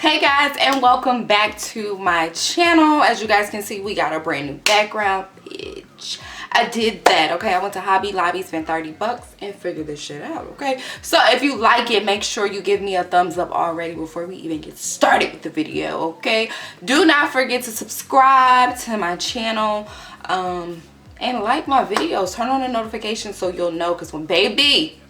Hey guys, and welcome back to my channel. As you guys can see, we got a brand new background, bitch. I did that, okay? I went to Hobby Lobby, spent 30 bucks and figured this shit out, okay? So if you like it, make sure you give me a thumbs up already before we even get started with the video, okay? Do not forget to subscribe to my channel and like my videos. Turn on the notifications so you'll know, because when baby,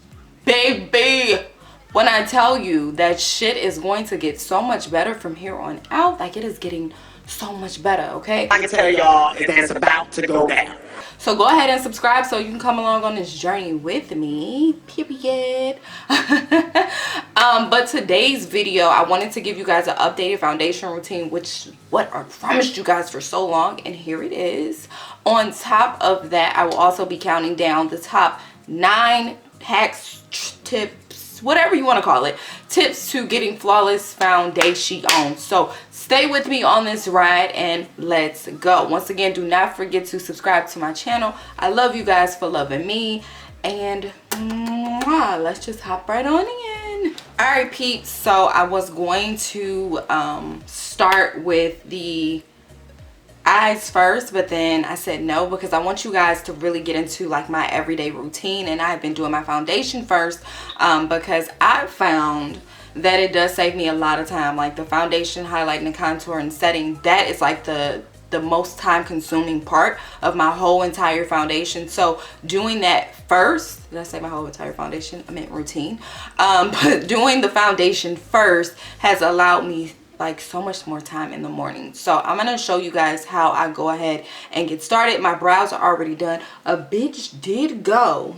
when I tell you that shit is going to get so much better from here on out, like it is getting so much better, okay? I can tell y'all it's about to go down. So go ahead and subscribe so you can come along on this journey with me, period. But today's video, I wanted to give you guys an updated foundation routine, which what I promised you guys for so long, and here it is. On top of that, I will also be counting down the top 9 hacks, tips, whatever you want to call it, tips to getting flawless foundation on. So stay with me on this ride and let's go. Once again, do not forget to subscribe to my channel. I love you guys for loving me, and let's just hop right on in. All right, peeps, so I was going to start with the eyes first, but then I said no, because I want you guys to really get into like my everyday routine, and I've been doing my foundation first because I found that it does save me a lot of time. Like the foundation, highlighting, the contour, and setting, that is like the most time consuming part of my whole entire foundation. So doing that first, did I say my whole entire foundation? I meant routine. But doing the foundation first has allowed me like so much more time in the morning. So I'm gonna show you guys how I go ahead and get started. My brows are already done. A bitch did go,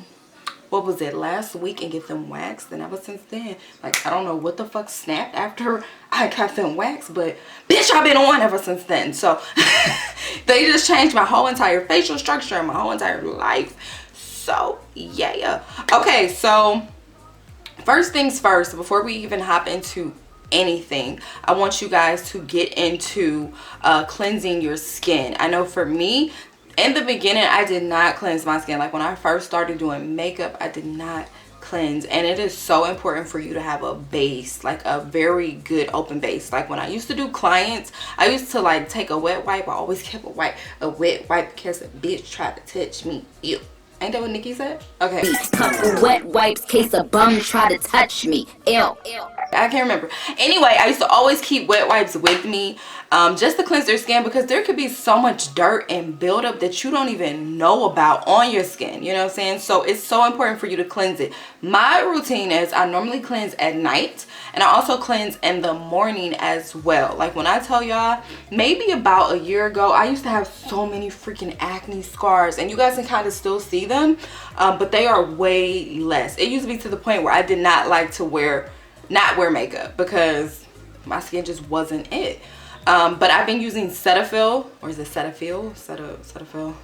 what was it, last week, and get them waxed, and ever since then, like, I don't know what the fuck snapped after I got them waxed, but bitch, I've been on ever since then. So they just changed my whole entire facial structure and my whole entire life. So yeah. Okay, so first things first, before we even hop into anything, I want you guys to get into cleansing your skin. I know for me, in the beginning, I did not cleanse my skin. Like when I first started doing makeup, I did not cleanse, and it is so important for you to have a base, like a very good open base. Like when I used to do clients, I used to like take a wet wipe. I always kept a wet wipe because a bitch tried to touch me. Ew. Ain't that what Nikki said? Okay. Couple wet wipes, case a bum try to touch me. Ew. I can't remember. Anyway, I used to always keep wet wipes with me just to cleanse their skin, because there could be so much dirt and buildup that you don't even know about on your skin. You know what I'm saying? So it's so important for you to cleanse it. My routine is I normally cleanse at night, and I also cleanse in the morning as well. Like when I tell y'all, maybe about a year ago, I used to have so many freaking acne scars, and you guys can kind of still see them, but they are way less. It used to be to the point where I did not like to not wear makeup because my skin just wasn't it. But I've been using Cetaphil, or is it Cetaphil? Cetaphil?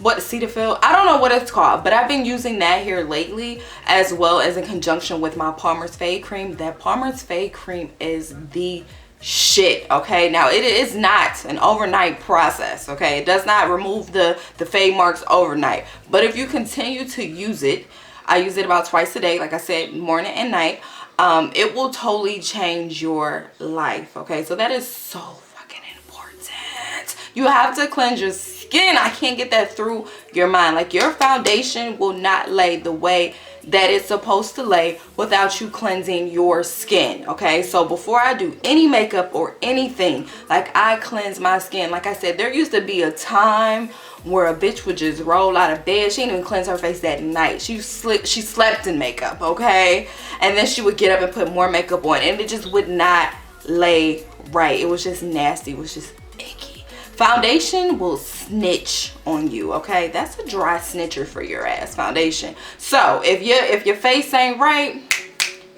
What, Cetaphil? I don't know what it's called, but I've been using that here lately, as well as in conjunction with my Palmer's Fade Cream. That Palmer's Fade Cream is the shit, okay? Now it is not an overnight process, okay? It does not remove the fade marks overnight, but if you continue to use it, I use it about twice a day, like I said, morning and night, it will totally change your life, okay? So that is so fucking important. You have to cleanse your skin. I can't get that through your mind. Like your foundation will not lay the way that it's supposed to lay without you cleansing your skin, okay? So before I do any makeup or anything, like I cleanse my skin. Like I said, there used to be a time where a bitch would just roll out of bed. She didn't even cleanse her face that night. She slept in makeup, okay? And then she would get up and put more makeup on, and it just would not lay right. It was just nasty. It was just icky. Foundation will snitch on you, okay? That's a dry snitcher for your ass, foundation. So if your face ain't right,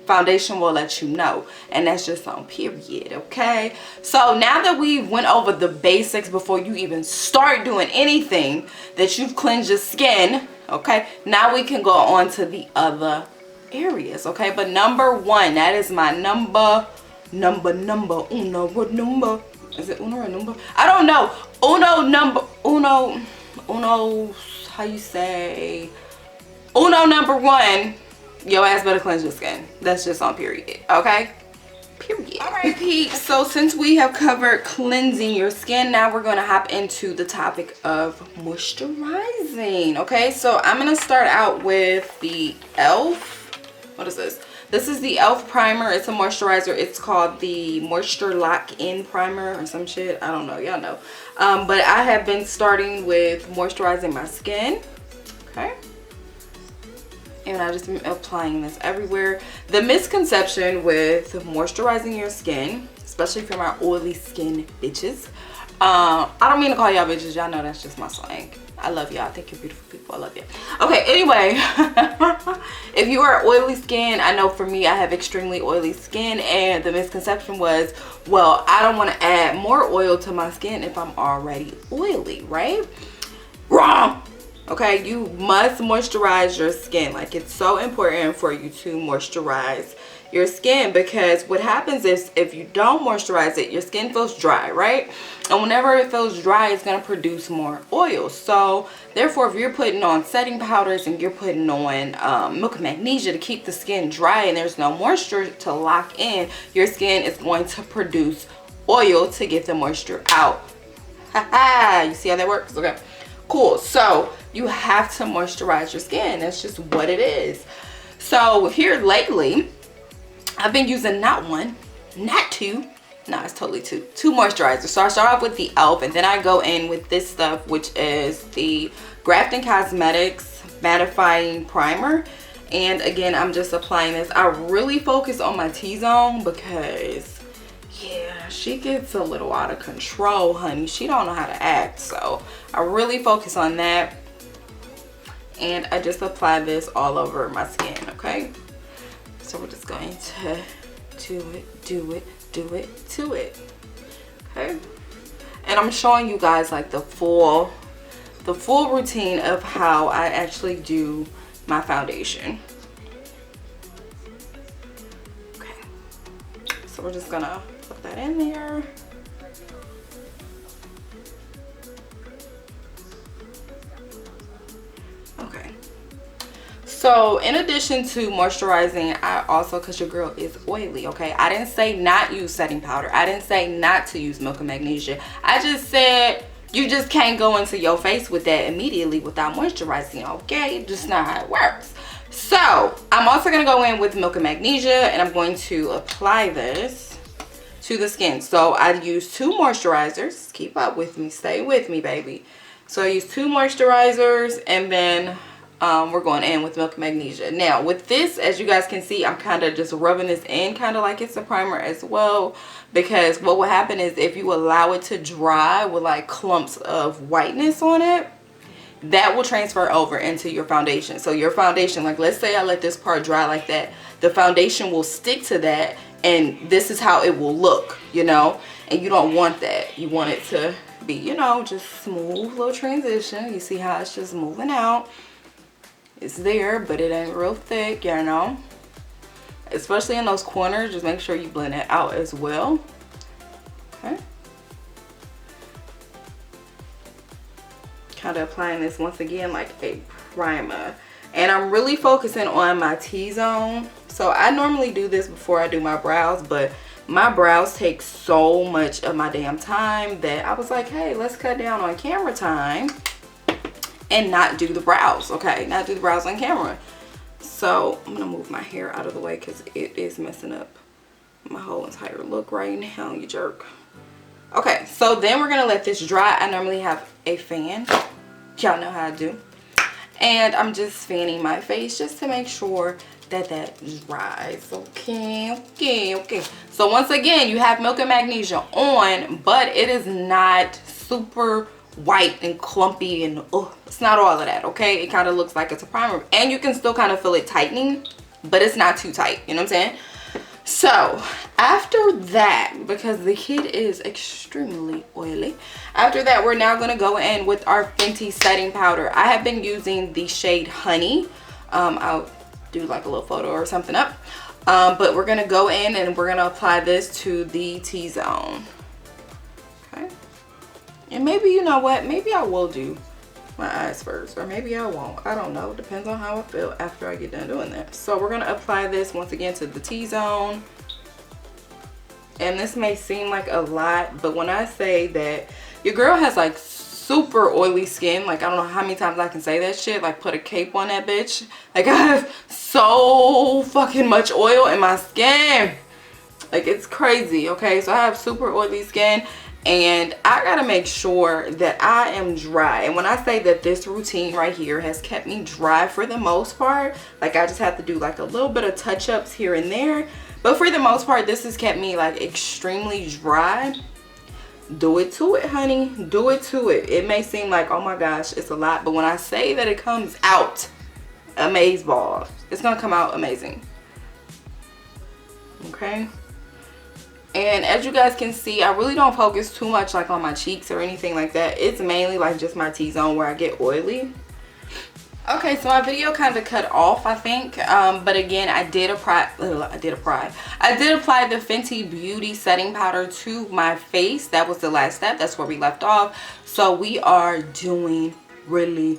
foundation will let you know, and that's just on period, okay? So now that we've went over the basics before you even start doing anything, that you've cleansed your skin, okay, now we can go on to the other areas, okay? But number one, that is my number uno. What number is it? Uno or number? I don't know. Uno, how you say? Uno number one, your ass better cleanse your skin. That's just on period, okay? period. All right, peeps. So since we have covered cleansing your skin, now we're going to hop into the topic of moisturizing. Okay, so I'm going to start out with the e.l.f. What is this? This is the e.l.f. primer. It's a moisturizer. It's called the Moisture Lock-In Primer or some shit. I don't know. Y'all know. But I have been starting with moisturizing my skin. Okay. And I just been applying this everywhere. The misconception with moisturizing your skin, especially for my oily skin bitches. I don't mean to call y'all bitches. Y'all know that's just my slang. I love y'all. I think you're beautiful people. I love you. Okay, anyway. If you are oily skin, I know for me, I have extremely oily skin. And the misconception was, well, I don't want to add more oil to my skin if I'm already oily, right? Wrong. Okay, you must moisturize your skin. Like, it's so important for you to moisturize your skin, because what happens is if you don't moisturize it, your skin feels dry, right? And whenever it feels dry, it's going to produce more oil. So therefore, if you're putting on setting powders and you're putting on milk and magnesia to keep the skin dry and there's no moisture to lock in, your skin is going to produce oil to get the moisture out. You see how that works? Okay, cool. So you have to moisturize your skin. That's just what it is. So here lately, I've been using not one, not two, no, it's totally two moisturizers. So I start off with the e.l.f. and then I go in with this stuff, which is the Grafton Cosmetics Mattifying Primer. And again, I'm just applying this. I really focus on my T-zone because, yeah, she gets a little out of control, honey. She don't know how to act. So I really focus on that. And I just apply this all over my skin, okay? So we're just going to do it to it, okay? And I'm showing you guys like the full routine of how I actually do my foundation. Okay, so we're just gonna put that in there. Okay. So in addition to moisturizing, I also, because your girl is oily, okay? I didn't say not use setting powder. I didn't say not to use milk and magnesia. I just said you just can't go into your face with that immediately without moisturizing, okay? Just not how it works. So I'm also going to go in with milk and magnesia, and I'm going to apply this to the skin. So I use 2 moisturizers. Keep up with me. Stay with me, baby. So I use 2 moisturizers, and then we're going in with milk and magnesia. Now with this, as you guys can see, I'm kind of just rubbing this in kind of like it's a primer as well, because what will happen is if you allow it to dry with like clumps of whiteness on it, that will transfer over into your foundation. So your foundation, like let's say I let this part dry like that, the foundation will stick to that, and this is how it will look, you know? And you don't want that. You want it to be, you know, just smooth little transition. You see how it's just moving out. It's there, but it ain't real thick, you know? Especially in those corners, just make sure you blend it out as well. Okay. Kind of applying this once again like a primer. And I'm really focusing on my T-zone. So I normally do this before I do my brows, but my brows take so much of my damn time that I was like, hey, let's cut down on camera time and not do the brows, okay? Not do the brows on camera. So I'm gonna move my hair out of the way because it is messing up my whole entire look right now, you jerk. Okay, so then we're gonna let this dry. I normally have a fan. Y'all know how I do. And I'm just fanning my face just to make sure that that dries. Okay. So once again, you have milk and magnesia on, but it is not super white and clumpy and it's not all of that, okay? It kind of looks like it's a primer, and you can still kind of feel it tightening, but it's not too tight, you know what I'm saying? So after that, because the kid is extremely oily, after that we're now going to go in with our Fenty setting powder. I have been using the shade Honey. I'll do like a little photo or something up, but we're going to go in and we're going to apply this to the T-zone. Okay. And maybe, you know what, maybe I will do my eyes first, or maybe I won't. I don't know. Depends on how I feel after I get done doing that. So we're going to apply this once again to the T-zone. And this may seem like a lot, but when I say that your girl has like super oily skin, like I don't know how many times I can say that shit, like put a cape on that bitch. Like I have so fucking much oil in my skin. Like it's crazy, okay? So I have super oily skin and I gotta make sure that I am dry. And when I say that this routine right here has kept me dry for the most part, like I just have to do like a little bit of touch-ups here and there, but for the most part this has kept me like extremely dry. Do it to it, honey. Do it to it. It may seem like, oh my gosh, it's a lot, but when I say that it comes out amazeballs, it's gonna come out amazing. Okay. And as you guys can see, I really don't focus too much like on my cheeks or anything like that. It's mainly like just my T-zone where I get oily. Okay, so my video kind of cut off, I think, but again, I did apply the Fenty Beauty setting powder to my face. That was the last step. That's where we left off. So we are doing really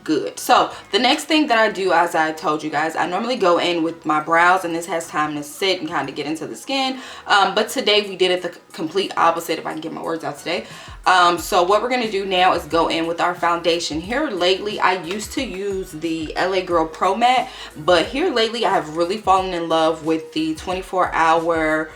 good. So the next thing that I do, as I told you guys, I normally go in with my brows, and this has time to sit and kind of get into the skin, but today we did it the complete opposite, if I can get my words out today. So what we're going to do now is go in with our foundation. Here lately I used to use the LA Girl Pro Matte, but here lately I have really fallen in love with the 24-hour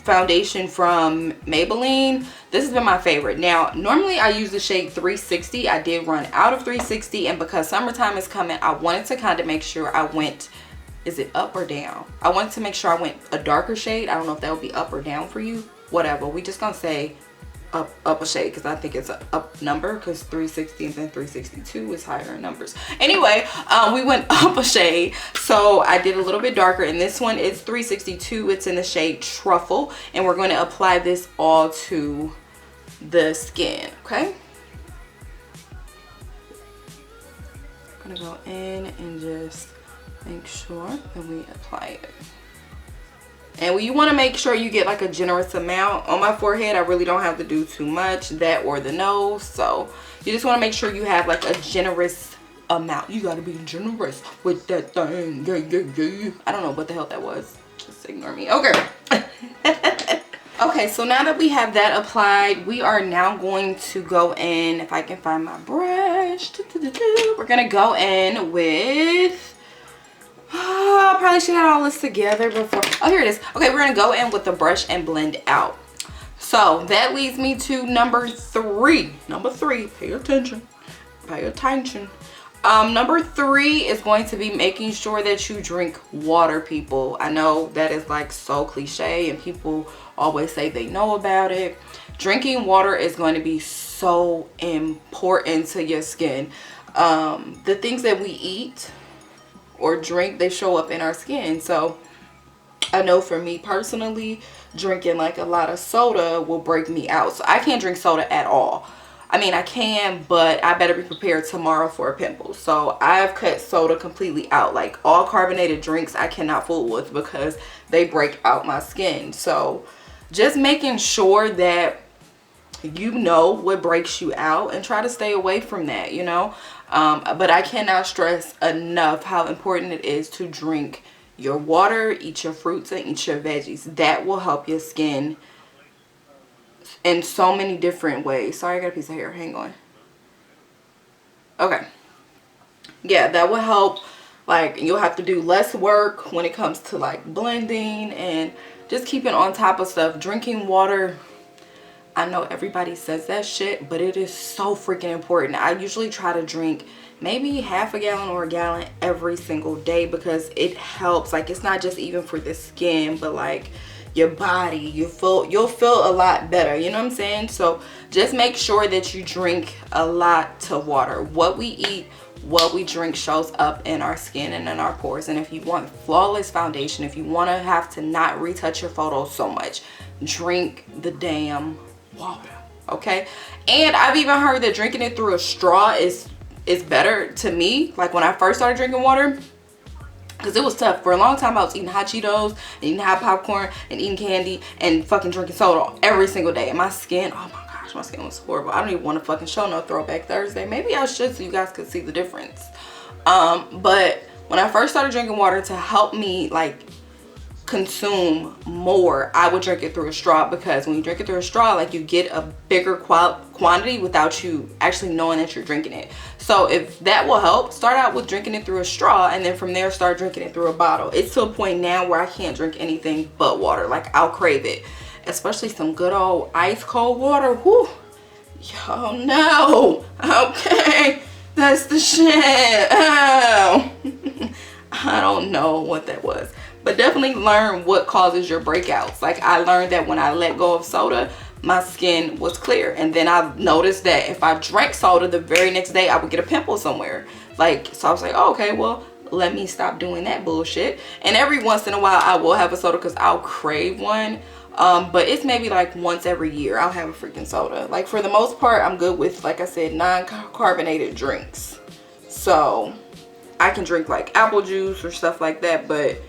foundation from Maybelline. This has been my favorite. Now normally I use the shade 360. I did run out of 360, and because summertime is coming, I wanted to kind of make sure I went, is it up or down? I wanted to make sure I went a darker shade. I don't know if that would be up or down for you. Whatever, we just gonna say up a shade because I think it's an up number, because 360 and then 362 is higher in numbers. Anyway, we went up a shade, so I did a little bit darker, and this one is 362. It's in the shade Truffle, and we're going to apply this all to the skin. Okay, I'm gonna go in and just make sure that we apply it. And you want to make sure you get like a generous amount. On my forehead, I really don't have to do too much, that or the nose. So you just want to make sure you have like a generous amount. You got to be generous with that thing. Yeah. I don't know what the hell that was. Just ignore me. Okay. Okay, so now that we have that applied, we are now going to go in, if I can find my brush. We're going to go in with... I probably should have all this together before. Oh, here it is. Okay, we're gonna go in with the brush and blend out. So that leads me to number three. Number three, pay attention. Pay attention. Number three is going to be making sure that you drink water, people. I know that is like so cliche and people always say they know about it. Drinking water is going to be so important to your skin. The things that we eat or drink, they show up in our skin. So I know for me personally, drinking like a lot of soda will break me out. So I can't drink soda at all. I mean, I can, but I better be prepared tomorrow for a pimple. So I've cut soda completely out. Like all carbonated drinks I cannot fool with because they break out my skin. So just making sure that you know what breaks you out and try to stay away from that, you know. But I cannot stress enough how important it is to drink your water, eat your fruits, and eat your veggies. That will help your skin in so many different ways. Sorry, I got a piece of hair. Hang on. Okay. Yeah, that will help. Like, you'll have to do less work when it comes to like blending and just keeping on top of stuff. Drinking water, I know everybody says that shit, but it is so freaking important. I usually try to drink maybe half a gallon or a gallon every single day because it helps. Like, it's not just even for the skin, but like your body, you'll feel a lot better, you know what I'm saying? So just make sure that you drink a lot of water. What we eat, what we drink shows up in our skin and in our pores. And if you want flawless foundation, if you want to have to not retouch your photos so much, drink the damn water. Okay. And I've even heard that drinking it through a straw is better to me. Like when I first started drinking water, because it was tough. For a long time I was eating hot Cheetos and eating hot popcorn and eating candy and fucking drinking soda every single day, and my skin, oh my gosh, my skin was horrible. I don't even want to fucking show no Throwback Thursday. Maybe I should, so you guys could see the difference. But when I first started drinking water to help me like consume more, I would drink it through a straw, because when you drink it through a straw, like, you get a bigger quantity without you actually knowing that you're drinking it. So if that will help, start out with drinking it through a straw, and then from there start drinking it through a bottle. It's to a point now where I can't drink anything but water. Like, I'll crave it, especially some good old ice cold water. Whoo, yo, no, okay, that's the shit. Oh. I don't know what that was, but definitely learn what causes your breakouts. Like, I learned that when I let go of soda, my skin was clear. And then I noticed that if I drank soda, the very next day I would get a pimple somewhere. Like, so I was like, oh, okay, well, let me stop doing that bullshit. And every once in a while I will have a soda because I'll crave one. But it's maybe like once every year I'll have a freaking soda. Like, for the most part, I'm good with, like I said, non-carbonated drinks. So I can drink like apple juice or stuff like that, but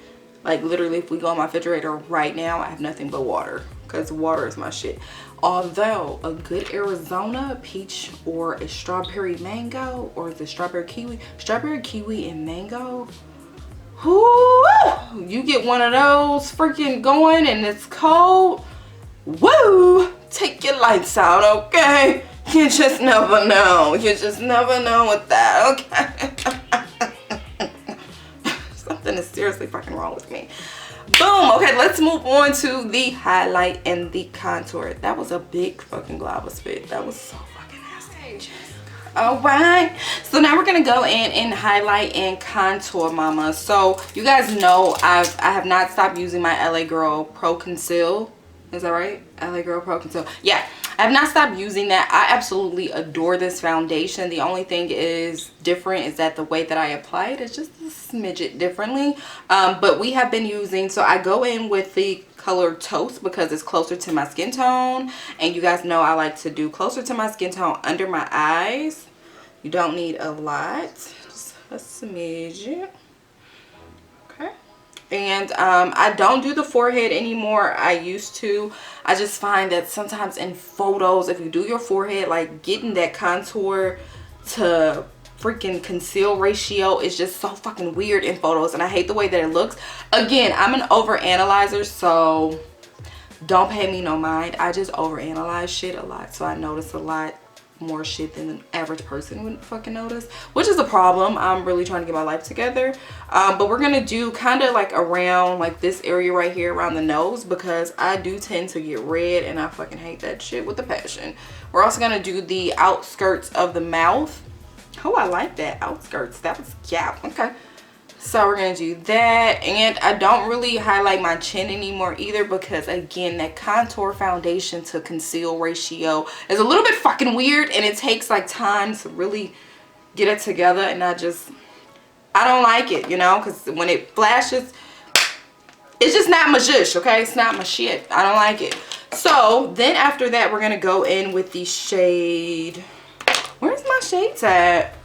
like, literally, if we go in my refrigerator right now, I have nothing but water, because water is my shit. Although a good Arizona peach or a strawberry mango, or is it strawberry kiwi and mango, whoo, you get one of those freaking going and it's cold, woo, take your lights out, okay? You just never know. You just never know with that, okay? Something is seriously fucking wrong with me. Boom. Okay, let's move on to the highlight and the contour. That was a big fucking glob spit. That was so fucking nasty. All right, so now we're gonna go in and highlight and contour, mama. So you guys know I have not stopped using my LA Girl Pro Conceal. Is that right? LA Girl Pro Conceal. Yeah, I have not stopped using that. I absolutely adore this foundation. The only thing is different is that the way that I apply it is just a smidget differently. But we have been using, so I go in with the color Toast because it's closer to my skin tone. And you guys know I like to do closer to my skin tone under my eyes. You don't need a lot, just a smidget. Okay. And I don't do the forehead anymore. I used to. I just find that sometimes in photos, if you do your forehead, like, getting that contour to freaking conceal ratio is just so fucking weird in photos, and I hate the way that it looks. Again, I'm an overanalyzer, so don't pay me no mind. I just overanalyze shit a lot, so I notice a lot more shit than an average person would fucking notice, which is a problem. I'm really trying to get my life together. But we're gonna do kind of like around like this area right here around the nose, because I do tend to get red and I fucking hate that shit with a passion. We're also gonna do the outskirts of the mouth. Oh, I like that, outskirts. That was, yeah, okay. So we're gonna do that, and I don't really highlight my chin anymore either, because again, that contour foundation to conceal ratio is a little bit fucking weird, and it takes like time to really get it together, and I don't like it, you know, because when it flashes, it's just not my zhush, okay? It's not my shit. I don't like it. So then after that, we're gonna go in with the shade. Where's my shades at?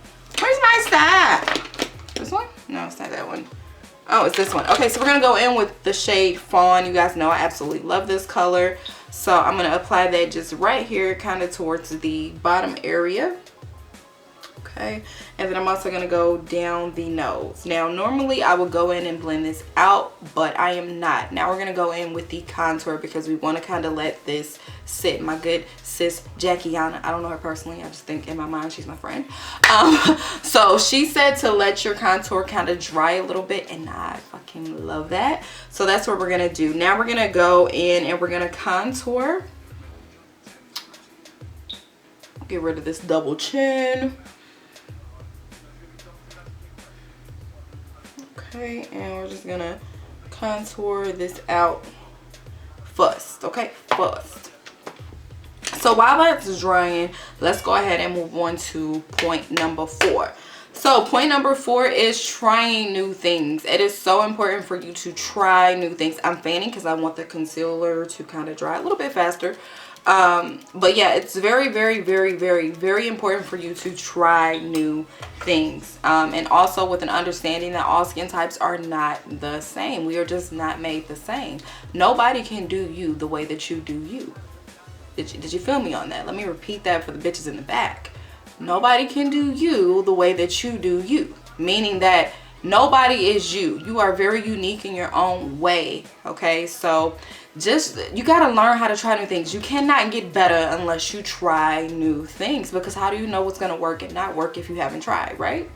Where's my stuff? This one? No, it's not that one. Oh, it's this one. Okay, so we're gonna go in with the shade Fawn. You guys know I absolutely love this color, so I'm gonna apply that just right here, kind of towards the bottom area. Okay, and then I'm also gonna go down the nose. Now normally I would go in and blend this out, but I am not. Now we're gonna go in with the contour because we want to kind of let this sit. My good sis Jackiana, I don't know her personally, I just think in my mind she's my friend. So she said to let your contour kind of dry a little bit, and I fucking love that. So that's what we're gonna do. Now we're gonna go in and we're gonna contour. Get rid of this double chin. Okay, and we're just gonna contour this out first, okay, first. So while that's drying, let's go ahead and move on to point number 4. So point number 4 is trying new things. It is so important for you to try new things. I'm fanning because I want the concealer to kind of dry a little bit faster. But yeah, it's very, very, very, very, very important for you to try new things. And also with an understanding that all skin types are not the same. We are just not made the same. Nobody can do you the way that you do you. Did you feel me on that? Let me repeat that for the bitches in the back. Nobody can do you the way that you do you. Meaning that Nobody is you. You are very unique in your own way, okay? So just, you gotta learn how to try new things. You cannot get better unless you try new things, because how do you know what's gonna work and not work if you haven't tried, right?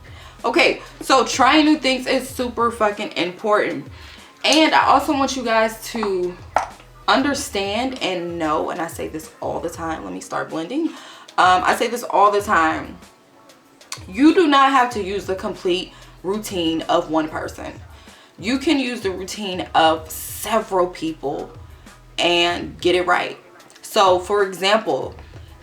Okay, so trying new things is super fucking important. And I also want you guys to understand and know, and I say this all the time, let me start blending. I say this all the time. You do not have to use the complete routine of one person. You can use the routine of several people and get it right. So for example,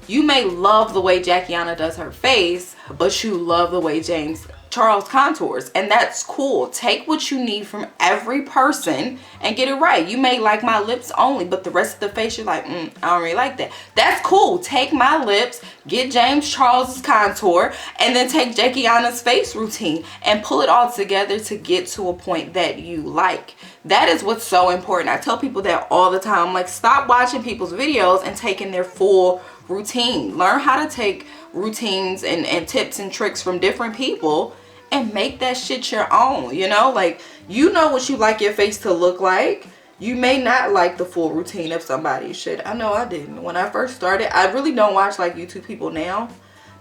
you may love the way Jackiana does her face, but you love the way James Charles contours, and that's cool. Take what you need from every person and get it right. You may like my lips only, but the rest of the face you're like, I don't really like that. That's cool. Take my lips, get James Charles's contour, and then take Jackiana's face routine and pull it all together to get to a point that you like. That is what's so important. I tell people that all the time. Like, stop watching people's videos and taking their full routine. Learn how to take routines and tips and tricks from different people and make that shit your own, you know? Like, you know what you like your face to look like. You may not like the full routine of somebody's shit. I know I didn't. When I first started, I really don't watch like YouTube people now,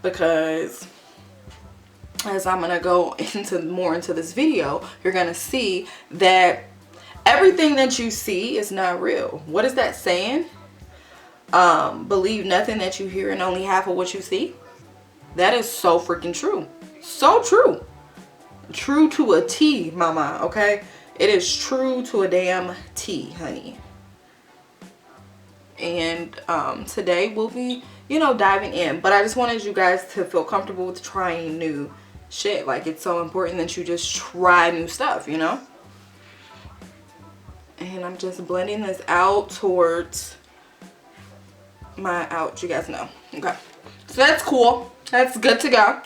because as I'm gonna go more into this video, you're gonna see that everything that you see is not real. What is that saying? Believe nothing that you hear and only half of what you see. That is so freaking true. So true. True to a T, mama, okay? It is true to a damn T, honey. And today we'll be, you know, diving in. But I just wanted you guys to feel comfortable with trying new shit. Like, it's so important that you just try new stuff, you know? And I'm just blending this out towards my ouch, you guys know. Okay, so that's cool. That's good to go.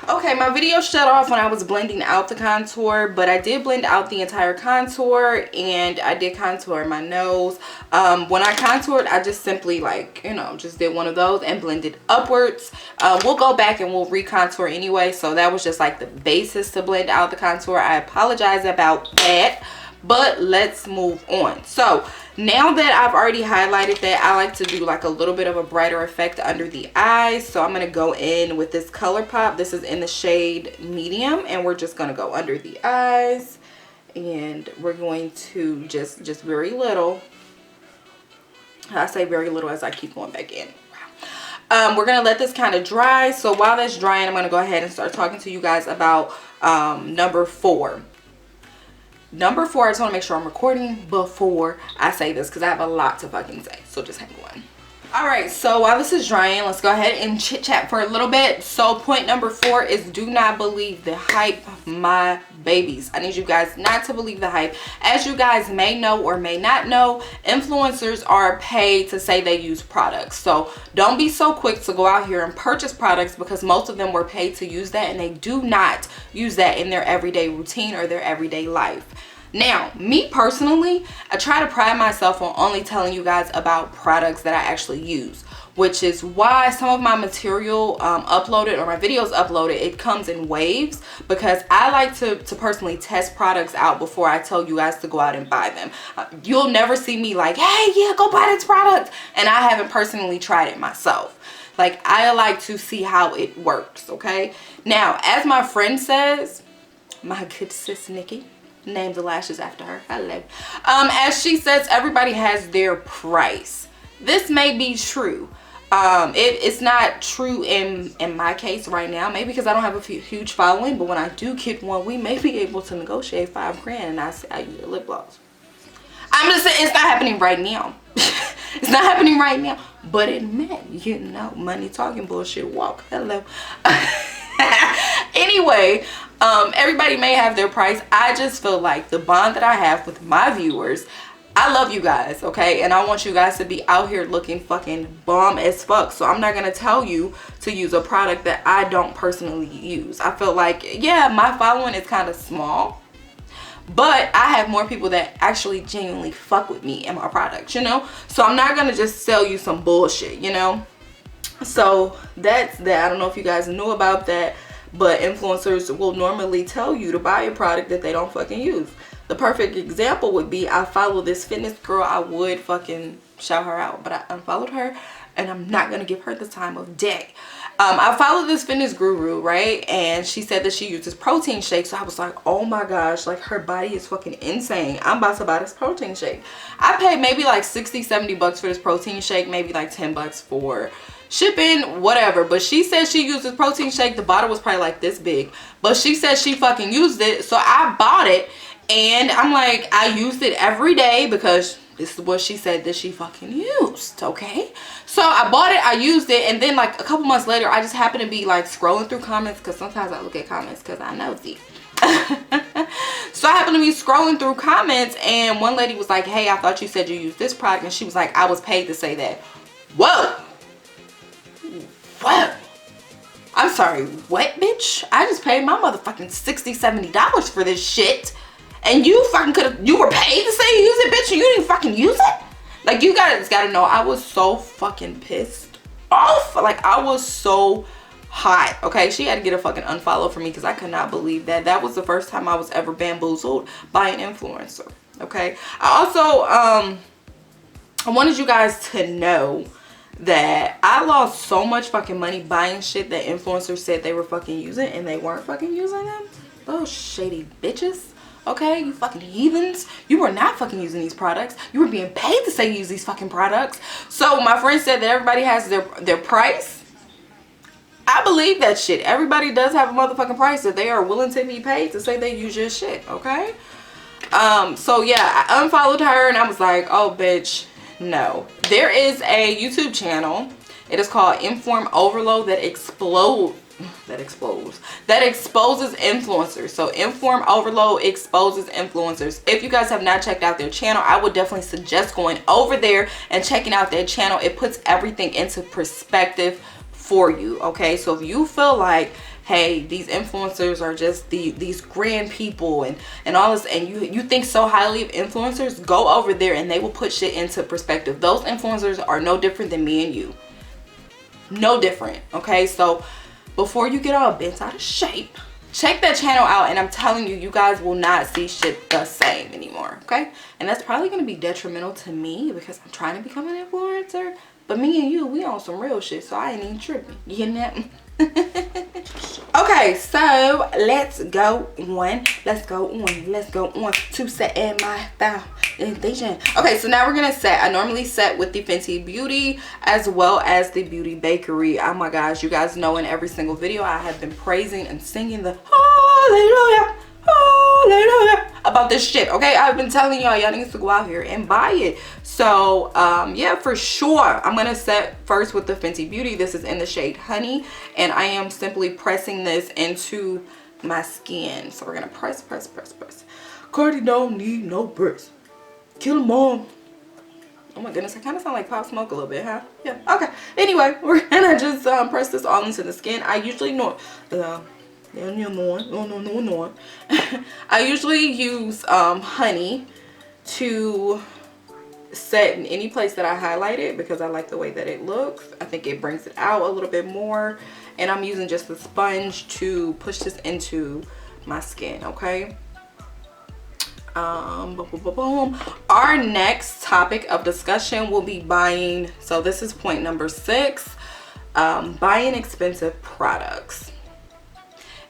Okay, my video shut off when I was blending out the contour, but I did blend out the entire contour, and I did contour my nose. When I contoured, I just simply, like, you know, just did one of those and blended upwards. We'll go back and we'll recontour anyway, so that was just like the basis to blend out the contour. I apologize about that, but let's move on. So now that I've already highlighted that, I like to do like a little bit of a brighter effect under the eyes. So I'm going to go in with this ColourPop. This is in the shade medium, and we're just going to go under the eyes, and we're going to just very little. I say very little as I keep going back in. We're going to let this kind of dry. So while that's drying, I'm going to go ahead and start talking to you guys about number 4. Number 4, I just want to make sure I'm recording before I say this, because I have a lot to fucking say. So just hang on. Alright, so while this is drying, let's go ahead and chit chat for a little bit. So point number 4 is do not believe the hype, my babies. I need you guys not to believe the hype. As you guys may know or may not know, influencers are paid to say they use products. So don't be so quick to go out here and purchase products, because most of them were paid to use that, and they do not use that in their everyday routine or their everyday life. Now, me personally, I try to pride myself on only telling you guys about products that I actually use, which is why some of my material uploaded, or my videos uploaded, it comes in waves, because I like to personally test products out before I tell you guys to go out and buy them. You'll never see me like, hey, yeah, go buy this product, and I haven't personally tried it myself. Like, I like to see how it works, okay? Now, as my friend says, my good sis Nikki, named the lashes after her, hello, as she says, everybody has their price. This may be true. It's not true in my case right now, maybe because I don't have a huge following, but when I do get one, we may be able to negotiate $5 grand, and I say I use a lip gloss. I'm just saying, it's not happening right now. It's not happening right now, but it meant, you know, money talking, bullshit walk. Hello. Anyway, everybody may have their price. I just feel like the bond that I have with my viewers, I love you guys, okay? And I want you guys to be out here looking fucking bomb as fuck. So I'm not gonna tell you to use a product that I don't personally use. I feel like, yeah, my following is kind of small, but I have more people that actually genuinely fuck with me and my products, you know? So I'm not gonna just sell you some bullshit, you know? So that's that. I don't know if you guys knew about that, but influencers will normally tell you to buy a product that they don't fucking use. The perfect example would be, I follow this fitness girl. I would fucking shout her out, but I unfollowed her, and I'm not gonna give her the time of day. I followed this fitness guru, right? And she said that she uses protein shakes. So I was like, oh my gosh, like her body is fucking insane. I'm about to buy this protein shake. I paid maybe like 60, 70 bucks for this protein shake, maybe like 10 bucks for shipping, whatever. But she said she uses protein shake. The bottle was probably like this big, but she said she fucking used it. So I bought it, and I'm like, I used it every day because this is what she said that she fucking used, okay? So I bought it, I used it, and then like a couple months later, I just happened to be like scrolling through comments, because sometimes I look at comments because I nosy. So I happened to be scrolling through comments, and one lady was like, hey, I thought you said you used this product, and she was like, I was paid to say that. Whoa. Whoa. I'm sorry, what, bitch? I just paid my motherfucking $60, $70 for this shit. And you fucking you were paid to say use it, bitch, and you didn't fucking use it? Like, you guys gotta know, I was so fucking pissed off. Like, I was so hot, okay? She had to get a fucking unfollow for me, because I could not believe that. That was the first time I was ever bamboozled by an influencer, okay? I also, I wanted you guys to know that I lost so much fucking money buying shit that influencers said they were fucking using, and they weren't fucking using them. Those shady bitches. Okay, you fucking heathens. You were not fucking using these products. You were being paid to say use these fucking products. So my friend said that everybody has their price. I believe that shit. Everybody does have a motherfucking price that they are willing to be paid to say they use your shit, okay? So yeah, I unfollowed her, and I was like, oh bitch, no. There is a YouTube channel. It is called 𝕤𝕪𝕖𝕤𝕙 that exposes influencers. So 𝕤𝕪𝕖𝕤𝕙 exposes influencers. If you guys have not checked out their channel, I would definitely suggest going over there and checking out their channel. It puts everything into perspective for you, okay? So if you feel like, hey, these influencers are just these grand people and all this, and you think so highly of influencers, go over there and they will put shit into perspective. Those influencers are no different than me and you. No different, okay? So before you get all bent out of shape, check that channel out, and I'm telling you, you guys will not see shit the same anymore, okay? And that's probably going to be detrimental to me, because I'm trying to become an influencer, but me and you, we on some real shit, so I ain't even tripping, you know? Okay, so let's go on to setting my foundation. Okay, so now we're gonna set. I normally set with the Fenty Beauty as well as the Beauty Bakery. Oh my gosh, you guys know in every single video I have been praising and singing the hallelujah, hallelujah about this shit, okay? I've been telling y'all need to go out here and buy it. So yeah, for sure, I'm gonna set first with the Fenty Beauty. This is in the shade Honey, and I am simply pressing this into my skin. So we're gonna press. Cardi don't need no breasts. Kill them all. Oh my goodness, I kind of sound like Pop Smoke a little bit, huh? Yeah, okay. Anyway, we're gonna just press this all into the skin. I usually I usually use honey to set in any place that I highlighted, because I like the way that it looks. I think it brings it out a little bit more, and I'm using just the sponge to push this into my skin, okay? Our next topic of discussion will be buying, so this is point number 6, buying expensive products.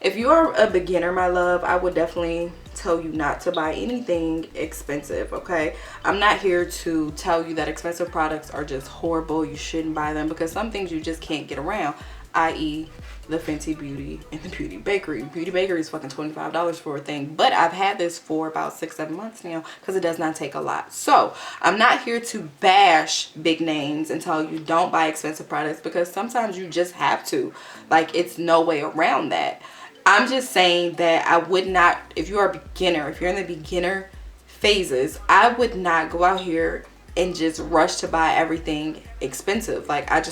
If you are a beginner, my love, I would definitely tell you not to buy anything expensive, okay? I'm not here to tell you that expensive products are just horrible, you shouldn't buy them, because some things you just can't get around, i.e. the Fenty Beauty and the Beauty Bakery. Beauty Bakery is fucking $25 for a thing, but I've had this for about 6-7 months now, because it does not take a lot. So I'm not here to bash big names and tell you don't buy expensive products, because sometimes you just have to. Like, it's no way around that. I'm just saying that I would not, if you are a beginner, if you're in the beginner phases, I would not go out here and just rush to buy everything expensive. Like, I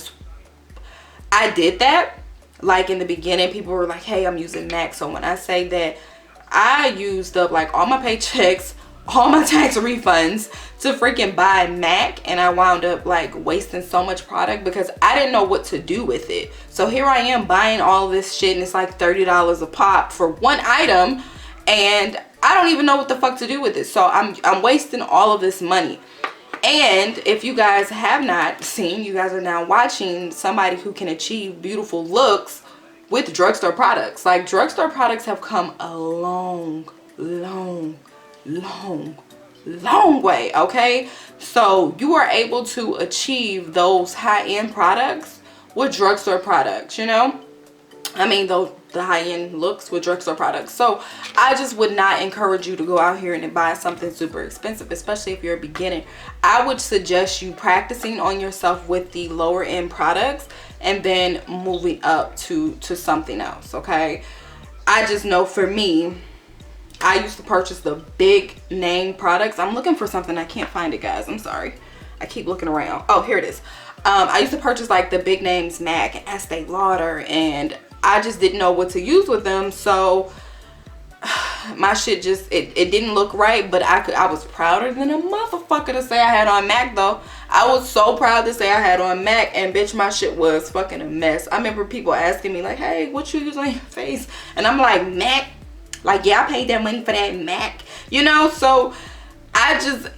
did that. Like, in the beginning, people were like, hey, I'm using MAC. So when I say that, I used up like all my paychecks all my tax refunds to freaking buy MAC, and I wound up like wasting so much product because I didn't know what to do with it. So here I am buying all this shit, and it's like $30 a pop for one item, and I don't even know what the fuck to do with it. So I'm wasting all of this money. And if you guys have not seen, you guys are now watching somebody who can achieve beautiful looks with drugstore products. Like, drugstore products have come a long way, okay? So you are able to achieve those high-end products with drugstore products, you know? I mean, the high-end looks with drugstore products. So I just would not encourage you to go out here and buy something super expensive, especially if you're a beginner. I would suggest you practicing on yourself with the lower end products and then moving up to something else, okay? I just know for me, I used to purchase the big name products. I'm looking for something. I can't find it, guys. I'm sorry. I keep looking around. Oh, here it is. I used to purchase like the big names, MAC and Estee Lauder, and I just didn't know what to use with them. So my shit just, it didn't look right, but I was prouder than a motherfucker to say I had on MAC though. I was so proud to say I had on MAC, and bitch, my shit was fucking a mess. I remember people asking me like, hey, what you use on your face? And I'm like, MAC? Like, yeah, I paid that money for that MAC, you know? So I just,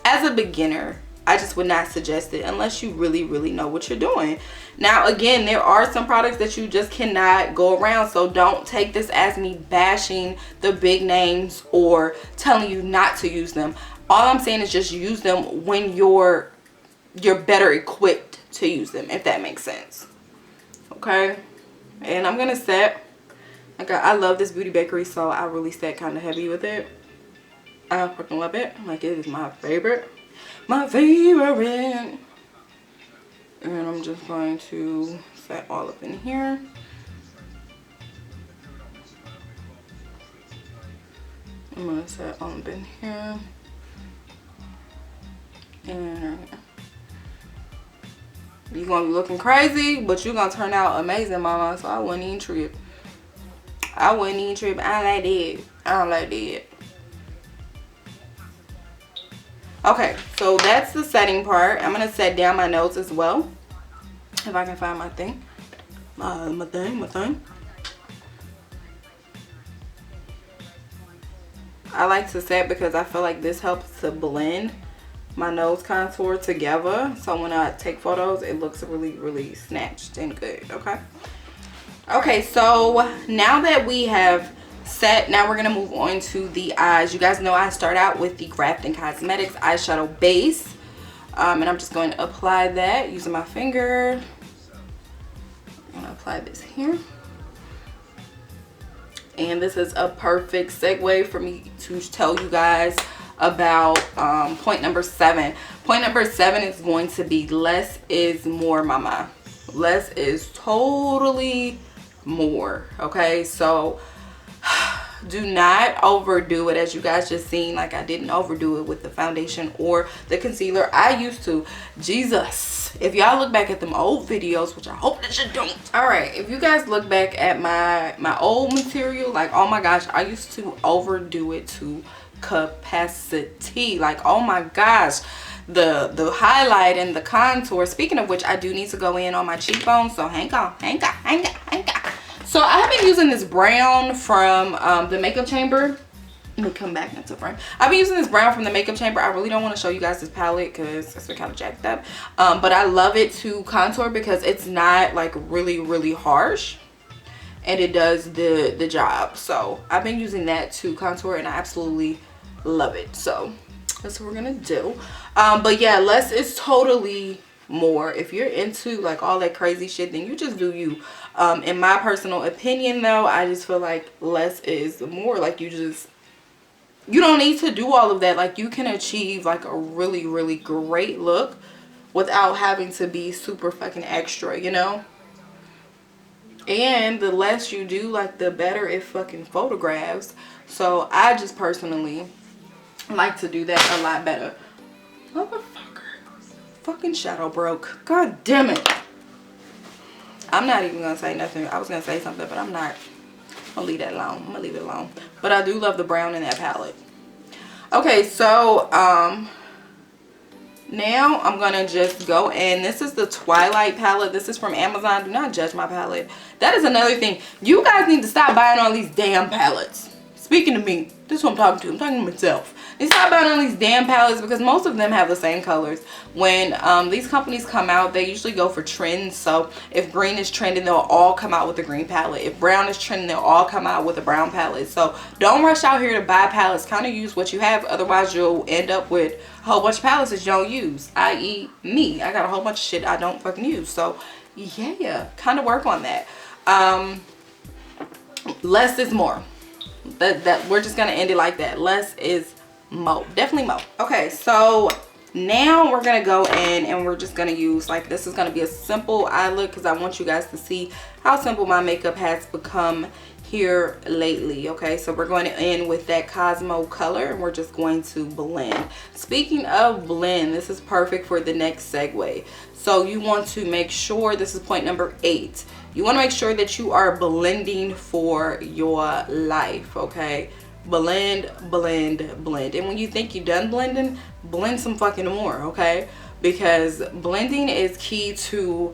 as a beginner, I just would not suggest it unless you really know what you're doing. Now, again, there are some products that you just cannot go around, so don't take this as me bashing the big names or telling you not to use them. All I'm saying is just use them when you're better equipped to use them, if that makes sense. Okay? And I'm gonna set, like, I love this Beauty Bakery, so I really set kind of heavy with it. I fucking love it. Like, it is my favorite. My favorite. And I'm just going to set all up in here. I'm going to set all up in here. And you're going to be looking crazy, but you're going to turn out amazing, mama. So I wouldn't even trip. I wouldn't even trip. I don't like that. I don't like that. Okay, so that's the setting part. I'm going to set down my nose as well. If I can find my thing. My thing. I like to set because I feel like this helps to blend my nose contour together. So when I take photos, it looks really snatched and good, okay? Okay, so now that we have set, now we're gonna move on to the eyes. You guys know I start out with the Grafton Cosmetics eyeshadow base, and I'm just going to apply that using my finger. I'm gonna apply this here, and this is a perfect segue for me to tell you guys about point number 7. Point number 7 is going to be less is more, mama. Less is totally more, okay? So do not overdo it, as you guys just seen. Like, I didn't overdo it with the foundation or the concealer. I used to. Jesus, if y'all look back at them old videos, which I hope that you don't. All right, if you guys look back at my old material, like, oh my gosh, I used to overdo it to capacity. Like, oh my gosh, the highlight and the contour. Speaking of which, I do need to go in on my cheekbones, so hang on. So I have been using this brown from the Makeup Chamber. Let me come back into frame. I've been using this brown from the Makeup Chamber. I really don't want to show you guys this palette because it's been kind of jacked up. But I love it to contour because it's not like really harsh. And it does the job. So I've been using that to contour and I absolutely love it. So that's what we're going to do. But yeah, less is totally more. If you're into like all that crazy shit, then you just do you. In my personal opinion though, I just feel like less is more. Like, you don't need to do all of that. Like, you can achieve like a really great look without having to be super fucking extra, you know? And the less you do, like, the better it fucking photographs. So I just personally like to do that a lot better. Motherfucker. Fucking shadow broke. God damn it. I'm not even gonna say nothing. I was gonna say something, but I'm not. I'll leave that alone. I'm gonna leave it alone. But I do love the brown in that palette. Okay, so now I'm gonna just go in. This is the Twilight palette. This is from Amazon. Do not judge my palette. That is another thing. You guys need to stop buying all these damn palettes. Speaking to me, this is what I'm talking to. I'm talking to myself. They stop buying all these damn palettes because most of them have the same colors. When these companies come out, they usually go for trends. So if green is trending, they'll all come out with a green palette. If brown is trending, they'll all come out with a brown palette. So don't rush out here to buy palettes. Kind of use what you have. Otherwise, you'll end up with a whole bunch of palettes that you don't use. I.e. me. I got a whole bunch of shit I don't fucking use. So yeah, kind of work on that. Less is more. That we're just gonna end it like that. Less is more. Definitely more. Okay, so now we're gonna go in and we're just gonna use, like, this is gonna be a simple eye look because I want you guys to see how simple my makeup has become here lately. Okay, so we're going in with that Cosmo color and we're just going to blend. Speaking of blend, this is perfect for the next segue. So you want to make sure, this is point number 8, you want to make sure that you are blending for your life. Okay, blend, blend, blend. And when you think you're done blending, blend some fucking more. Okay, because blending is key to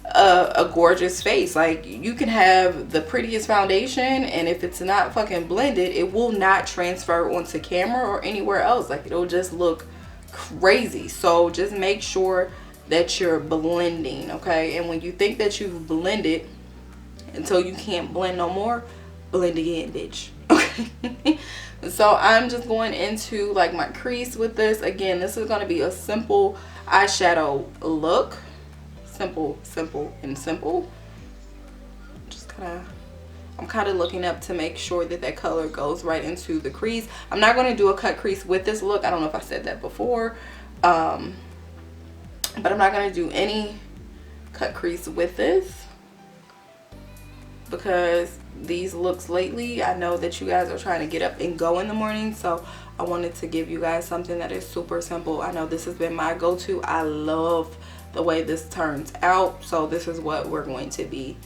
a gorgeous face. Like, you can have the prettiest foundation, and if it's not fucking blended, it will not transfer onto camera or anywhere else. Like, it'll just look crazy. So just make sure that you're blending. Okay, and when you think that you've blended until you can't blend no more, blend again, bitch. Okay. So I'm just going into, like, my crease with this. Again, this is going to be a simple eyeshadow look. Simple, simple, and simple. Just I'm kind of looking up to make sure that that color goes right into the crease. I'm not going to do a cut crease with this look. I don't know if I said that before. But I'm not going to do any cut crease with this because these looks lately, I know that you guys are trying to get up and go in the morning. So I wanted to give you guys something that is super simple. I know this has been my go-to. I love the way this turns out. So this is what we're going to be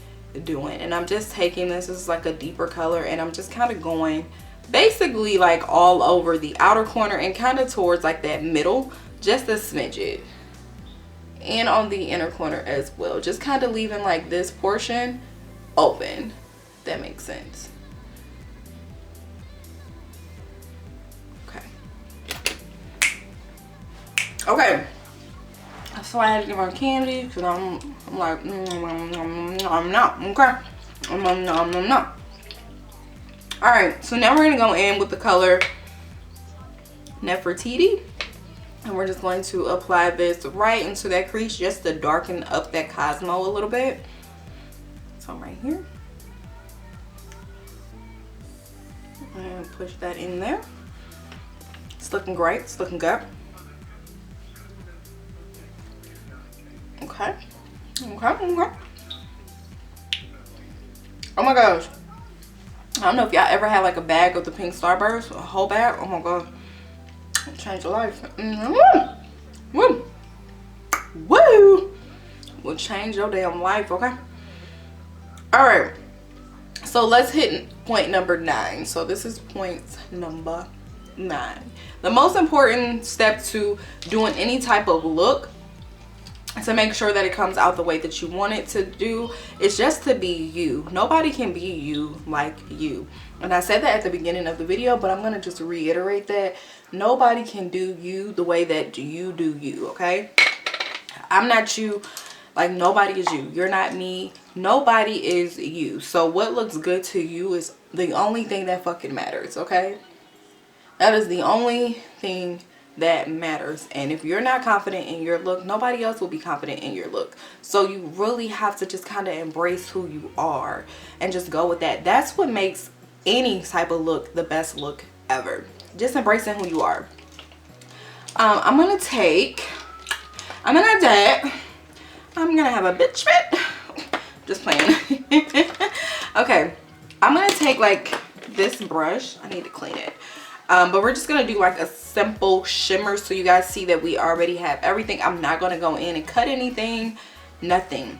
doing. And I'm just taking this is like a deeper color, and I'm just kind of going basically like all over the outer corner and kind of towards like that middle, just a smidget, and on the inner corner as well, just kind of leaving like this portion open. That makes sense. Okay, so I had to give her candy because I'm like I'm not okay. I'm not. All right, so now we're gonna go in with the color Nefertiti, and we're just going to apply this right into that crease just to darken up that Cosmo a little bit. So right here, and push that in there. It's looking great. It's looking good. Okay. Oh my gosh, I don't know if y'all ever had like a bag of the pink Starburst, a whole bag. Oh my god, change your life. Woo, will change your damn life. Okay, all right, so let's hit point number 9. So this is point number 9. The most important step to doing any type of look, to make sure that it comes out the way that you want it to do, is just to be you. Nobody can be you like you. And I said that at the beginning of the video, but I'm going to just reiterate that. Nobody can do you the way that you do you, okay? I'm not you. Like, nobody is you. You're not me. Nobody is you. So what looks good to you is the only thing that fucking matters, okay? That is the only thing that matters. And if you're not confident in your look, nobody else will be confident in your look. So you really have to just kind of embrace who you are and just go with that. That's what makes any type of look the best look ever. Just embracing who you are. I'm gonna have a bitch fit. Just playing. Okay, I'm gonna take like this brush. I need to clean it. But we're just gonna do like a simple shimmer so you guys see that we already have everything. I'm not gonna go in and cut anything, nothing.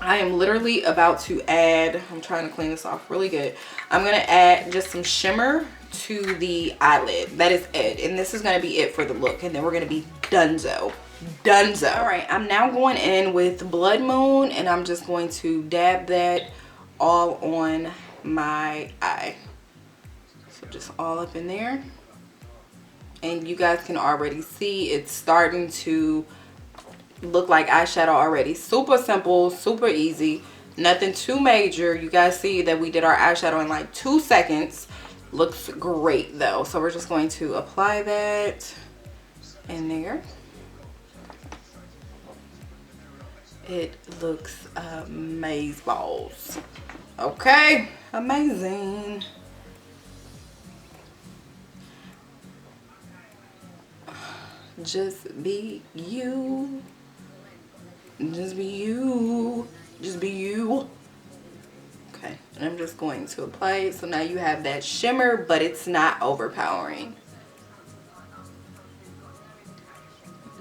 I am literally about to add, I'm trying to clean this off really good. I'm gonna add just some shimmer to the eyelid. That is it. And this is going to be it for the look. And then we're going to be donezo. Donezo. All right, I'm now going in with Blood Moon, and I'm just going to dab that all on my eye. So just all up in there. And you guys can already see it's starting to look like eyeshadow already. Super simple, super easy, nothing too major. You guys see that we did our eyeshadow in like 2 seconds. Looks great though. So we're just going to apply that in there. It looks amazeballs. Okay, amazing. Just be you. Just be you. Just be you. Okay, and I'm just going to apply it. So now you have that shimmer, but it's not overpowering.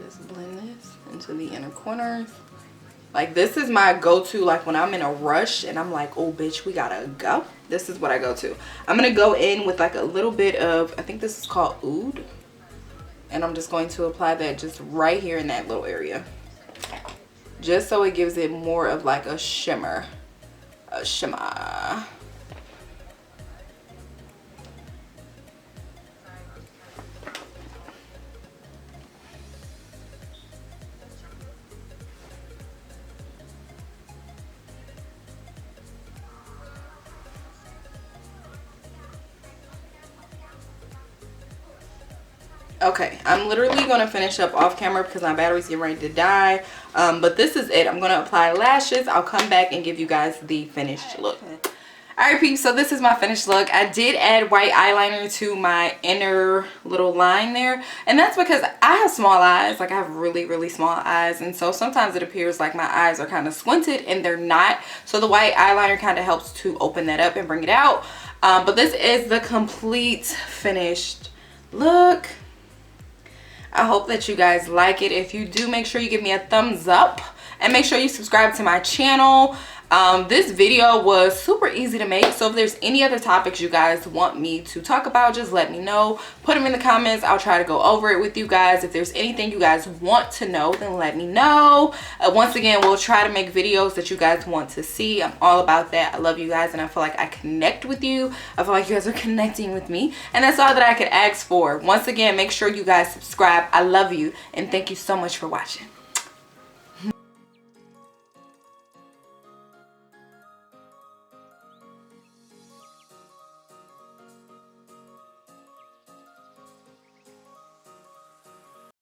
Just blend this into the inner corners. Like, this is my go-to, like when I'm in a rush and I'm like, oh bitch, we gotta go. This is what I go to. I'm gonna go in with like a little bit of, I think this is called oud. And I'm just going to apply that just right here in that little area. Just so it gives it more of like a shimmer. A shimmer. Okay, I'm literally going to finish up off camera because my battery's getting ready to die. But this is it. I'm going to apply lashes. I'll come back and give you guys the finished look. Alright peeps, so this is my finished look. I did add white eyeliner to my inner little line there. And that's because I have small eyes. Like, I have really, really small eyes. And so sometimes it appears like my eyes are kind of squinted and they're not. So the white eyeliner kind of helps to open that up and bring it out. But this is the complete finished look. I hope that you guys like it. If you do, make sure you give me a thumbs up and make sure you subscribe to my channel. This video was super easy to make, so if there's any other topics you guys want me to talk about, just let me know. Put them in the comments. I'll try to go over it with you guys. If there's anything you guys want to know, then let me know. Once again, we'll try to make videos that you guys want to see. I'm all about that. I love you guys and I feel like I connect with you. I feel like you guys are connecting with me, and that's all that I could ask for. Once again, make sure you guys subscribe. I love you and thank you so much for watching.